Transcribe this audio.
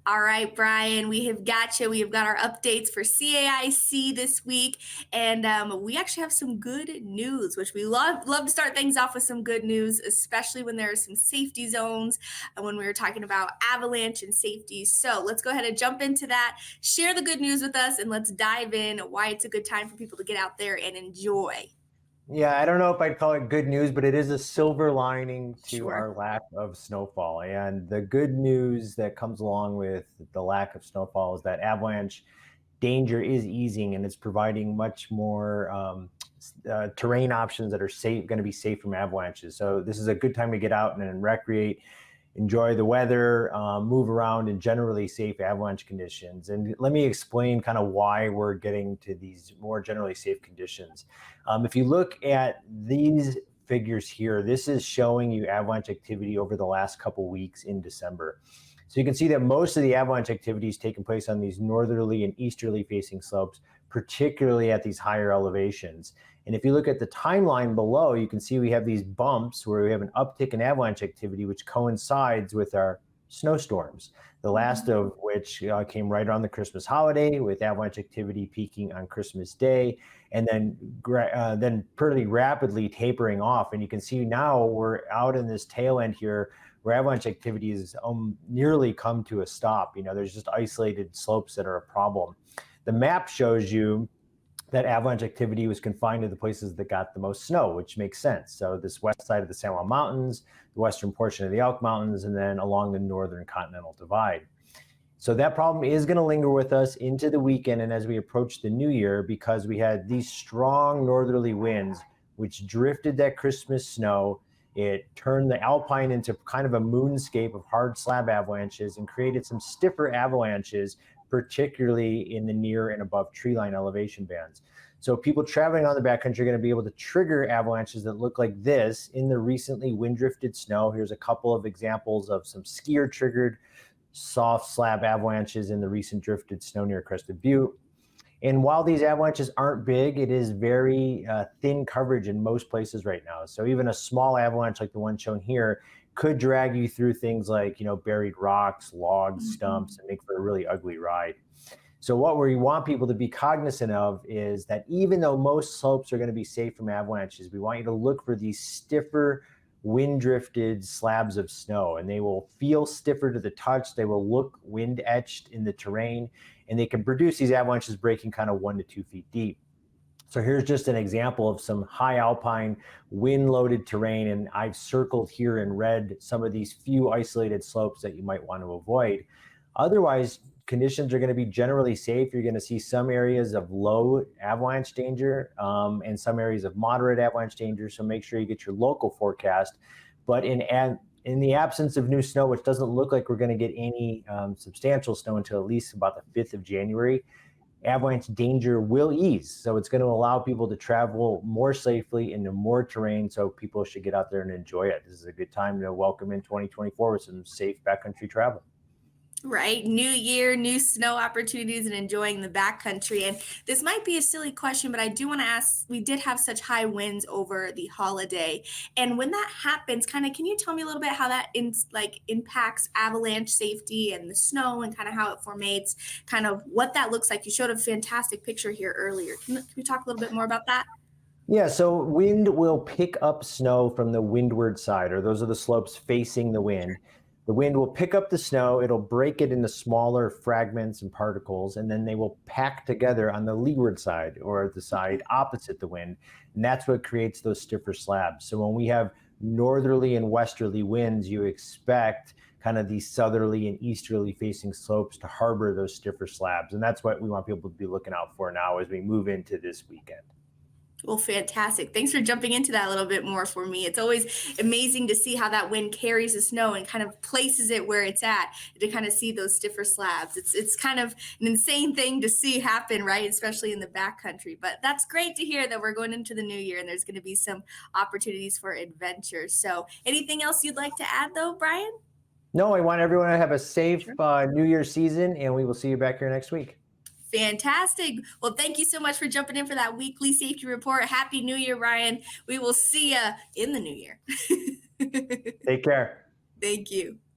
All right, Brian, we have got you. We have got our updates for CAIC this week, and we actually have some good news, which we love to start things off with some good news, especially when there are some safety zones and when we were talking about avalanche and safety. So let's go ahead and jump into that, share the good news with us, and let's dive in why it's a good time for people to get out there and enjoy. Yeah, I don't know if I'd call it good news, but it is a silver lining to Sure. our lack of snowfall. And the good news that comes along with the lack of snowfall is that avalanche danger is easing and it's providing much more terrain options that are going to be safe from avalanches. So this is a good time to get out and recreate, enjoy the weather, move around in generally safe avalanche conditions. And let me explain kind of why we're getting to these more generally safe conditions. If you look at these figures here, this is showing you avalanche activity over the last couple weeks in December. So you can see that most of the avalanche activity is taking place on these northerly and easterly facing slopes, particularly at these higher elevations. And if you look at the timeline below, you can see we have these bumps where we have an uptick in avalanche activity, which coincides with our snowstorms, the last of which came right around the Christmas holiday, with avalanche activity peaking on Christmas Day, and then pretty rapidly tapering off. And you can see now we're out in this tail end here where avalanche activity has nearly come to a stop. There's just isolated slopes that are a problem. The map shows you that avalanche activity was confined to the places that got the most snow, which makes sense. So this west side of the San Juan Mountains, the western portion of the Elk Mountains, and then along the northern Continental Divide. So that problem is going to linger with us into the weekend and as we approach the new year, because we had these strong northerly winds, which drifted that Christmas snow. It turned the alpine into kind of a moonscape of hard slab avalanches and created some stiffer avalanches, particularly in the near and above treeline elevation bands. So people traveling on the backcountry are going to be able to trigger avalanches that look like this in the recently wind drifted snow. Here's a couple of examples of some skier triggered soft slab avalanches in the recent drifted snow near Crested Butte. And while these avalanches aren't big, it is very thin coverage in most places right now. So even a small avalanche like the one shown here could drag you through things like, buried rocks, logs, stumps, and make for a really ugly ride. So what we want people to be cognizant of is that even though most slopes are going to be safe from avalanches, we want you to look for these stiffer wind drifted slabs of snow, and they will feel stiffer to the touch. They will look wind etched in the terrain, and they can produce these avalanches breaking kind of 1 to 2 feet deep. So here's just an example of some high alpine wind-loaded terrain, and I've circled here in red some of these few isolated slopes that you might want to avoid. Otherwise, conditions are going to be generally safe. You're going to see some areas of low avalanche danger and some areas of moderate avalanche danger, so make sure you get your local forecast. But in the absence of new snow, which doesn't look like we're going to get any substantial snow until at least about the 5th of January, avalanche danger will ease. So it's going to allow people to travel more safely into more terrain. So people should get out there and enjoy it. This is a good time to welcome in 2024 with some safe backcountry travel. Right. New year, new snow opportunities, and enjoying the backcountry. And this might be a silly question, but I do want to ask, we did have such high winds over the holiday. And when that happens, can you tell me a little bit how that impacts avalanche safety and the snow and kind of how it formates, kind of what that looks like? You showed a fantastic picture here earlier. Can we talk a little bit more about that? Yeah, so wind will pick up snow from the windward side, or those are the slopes facing the wind. The wind will pick up the snow, it'll break it into smaller fragments and particles, and then they will pack together on the leeward side, or the side opposite the wind. And that's what creates those stiffer slabs. So when we have northerly and westerly winds, you expect kind of these southerly and easterly facing slopes to harbor those stiffer slabs. And that's what we want people to be looking out for now as we move into this weekend. Well, fantastic. Thanks for jumping into that a little bit more for me. It's always amazing to see how that wind carries the snow and kind of places it where it's at, to kind of see those stiffer slabs. It's kind of an insane thing to see happen, right? Especially in the backcountry. But that's great to hear that we're going into the new year and there's going to be some opportunities for adventure. So anything else you'd like to add though, Brian? No, I want everyone to have a safe New Year's season, and we will see you back here next week. Fantastic. Well, thank you so much for jumping in for that weekly safety report. Happy New Year, Ryan. We will see you in the new year. Take care. Thank you.